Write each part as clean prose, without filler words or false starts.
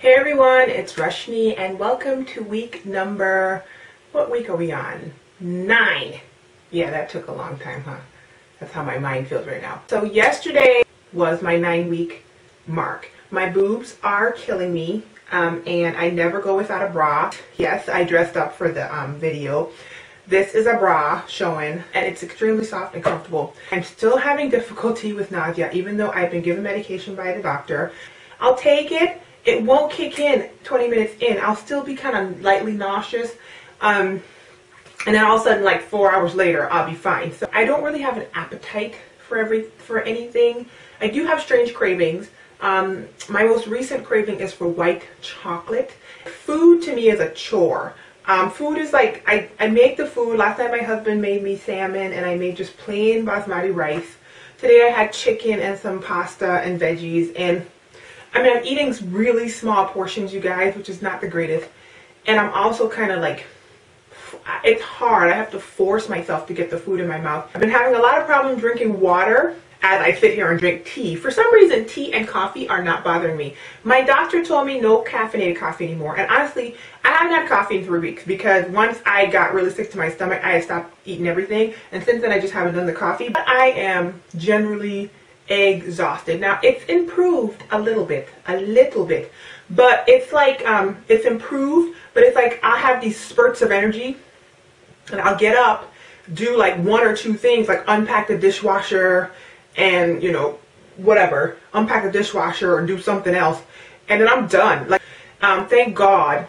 Hey everyone, it's Rashni and welcome to week number, what week are we on? 9. Yeah, that took a long time, huh? That's how my mind feels right now. So yesterday was my 9-week mark. My boobs are killing me and I never go without a bra. Yes, I dressed up for the video. This is a bra showing and it's extremely soft and comfortable. I'm still having difficulty with nausea even though I've been given medication by the doctor. I'll take it. It won't kick in 20 minutes in. I'll still be kind of lightly nauseous. And then all of a sudden, like 4 hours later, I'll be fine. So I don't really have an appetite for anything. I do have strange cravings. My most recent craving is for white chocolate. Food to me is a chore. Food is like, I make the food. Last night my husband made me salmon and I made just plain basmati rice. Today I had chicken and some pasta and veggies, and I mean, I'm eating really small portions, you guys, which is not the greatest. And I'm also kind of like, it's hard. I have to force myself to get the food in my mouth. I've been having a lot of problems drinking water as I sit here and drink tea. For some reason, tea and coffee are not bothering me. My doctor told me no caffeinated coffee anymore. And honestly, I haven't had coffee in 3 weeks because once I got really sick to my stomach, I had stopped eating everything. And since then, I just haven't done the coffee. But I am generally exhausted. Now it's improved a little bit, but it's like it's improved, but it's like I'll have these spurts of energy and I'll get up, do like 1 or 2 things, like unpack the dishwasher and, you know, whatever, unpack the dishwasher or do something else, and then I'm done. Like thank God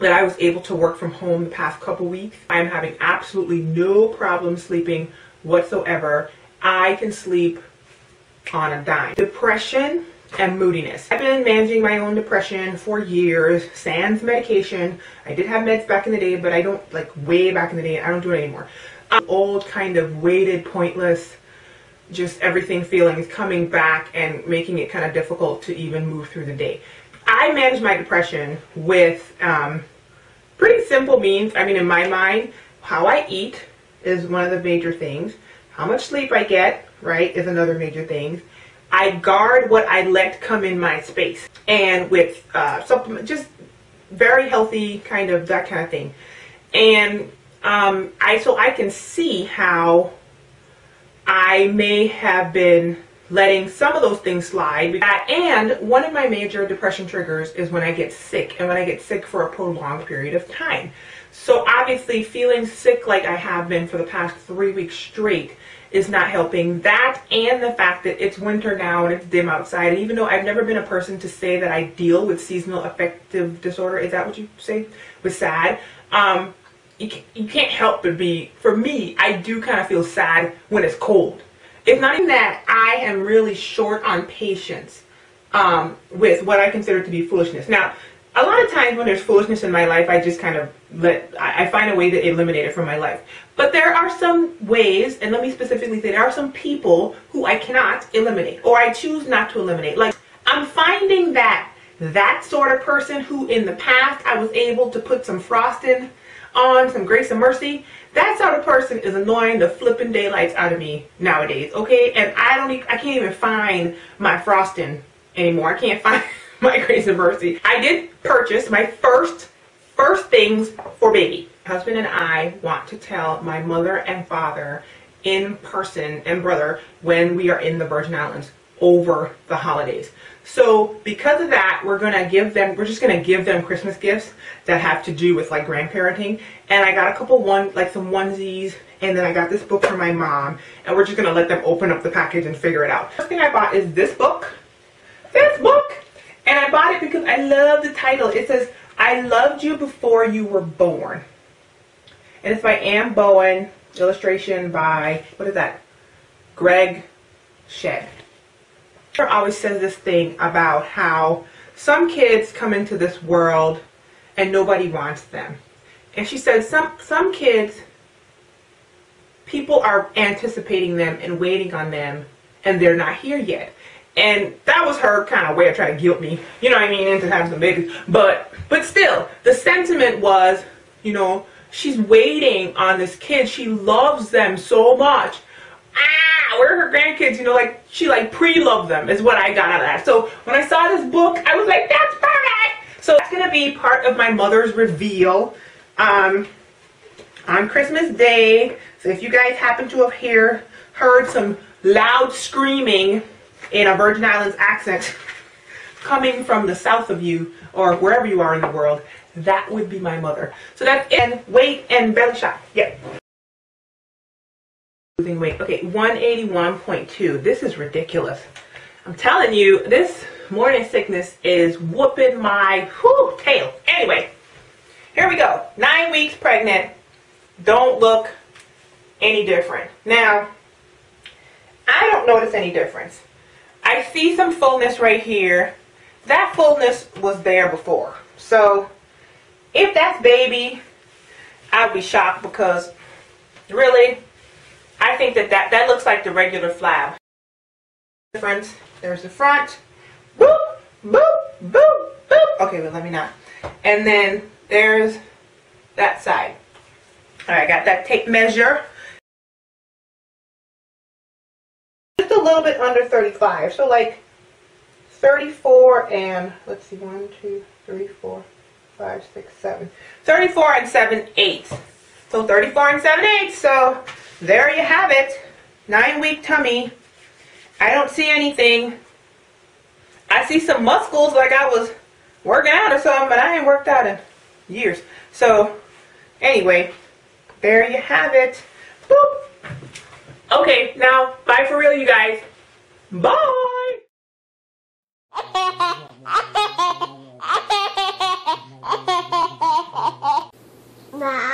that I was able to work from home the past couple weeks. I'm having absolutely no problem sleeping whatsoever. I can sleep on a dime. Depression and moodiness. I've been managing my own depression for years, sans medication. I did have meds back in the day, but I don't, like way back in the day, I don't do it anymore. Old kind of weighted, pointless, just everything feelings coming back and making it kind of difficult to even move through the day. I manage my depression with pretty simple means. I mean, in my mind, how I eat is one of the major things. How much sleep I get, right, is another major thing. I guard what I let come in my space, and with supplement, just very healthy kind of that kind of thing. And so I can see how I may have been letting some of those things slide. And one of my major depression triggers is when I get sick, and when I get sick for a prolonged period of time. So obviously feeling sick like I have been for the past 3 weeks straight is not helping. That and the fact that it's winter now and it's dim outside. And even though I've never been a person to say that I deal with seasonal affective disorder, is that what you say? With SAD? You can't help but be, for me, I do kind of feel sad when it's cold. It's not even that I am really short on patience with what I consider to be foolishness. Now, a lot of times when there's foolishness in my life, I just kind of I find a way to eliminate it from my life. But there are some ways, and let me specifically say, there are some people who I cannot eliminate, or I choose not to eliminate. Like, I'm finding that sort of person who in the past I was able to put some frosting on, some grace and mercy, that sort of person is annoying the flipping daylights out of me nowadays, okay? And I can't even find my frosting anymore. I can't find my grace and mercy. I did purchase my first things for baby. My husband and I want to tell my mother and father in person, and brother, when we are in the Virgin Islands over the holidays. So because of that, we're just gonna give them Christmas gifts that have to do with like grandparenting. And I got a couple some onesies, and then I got this book for my mom, and we're just gonna let them open up the package and figure it out. First thing I bought is this book. And I bought it because I love the title. It says, I Loved You Before You Were Born. And it's by Anne Bowen, illustration by, what is that? Greg Shed. She always says this thing about how some kids come into this world and nobody wants them. And she says some kids, people are anticipating them and waiting on them, and they're not here yet. And that was her kind of way of trying to guilt me, you know what I mean, into having some babies. But still, the sentiment was, you know, she's waiting on this kid. She loves them so much. Where are her grandkids? You know, like, she like pre-loved them is what I got out of that. So when I saw this book, I was like, that's perfect. be part of my mother's reveal on Christmas Day. So if you guys happen to have heard some loud screaming in a Virgin Islands accent coming from the south of you or wherever you are in the world, that would be my mother. So that's it. And weight and belly shot. Yep. Losing weight. Okay, 181.2. This is ridiculous. I'm telling you, this morning sickness is whooping my tail. Anyway, here we go. 9 weeks pregnant. Don't look any different. Now, I don't notice any difference. I see some fullness right here. That fullness was there before. So, if that's baby, I'd be shocked because, really, I think that looks like the regular flab. Difference. There's the front. Boop, boop, boop, boop. Okay, but let me not. And then there's that side. All right, got that tape measure. Just a little bit under 35. So like 34 and, let's see, 1, 2, 3, 4, 5, 6, 7. 34 and 7/8. So 34 and 7/8. So there you have it. 9-week tummy. I don't see anything. I see some muscles like I was working out or something, but I ain't worked out in years. So anyway, there you have it. Boop. Okay, now bye for real, you guys. Bye. Bye.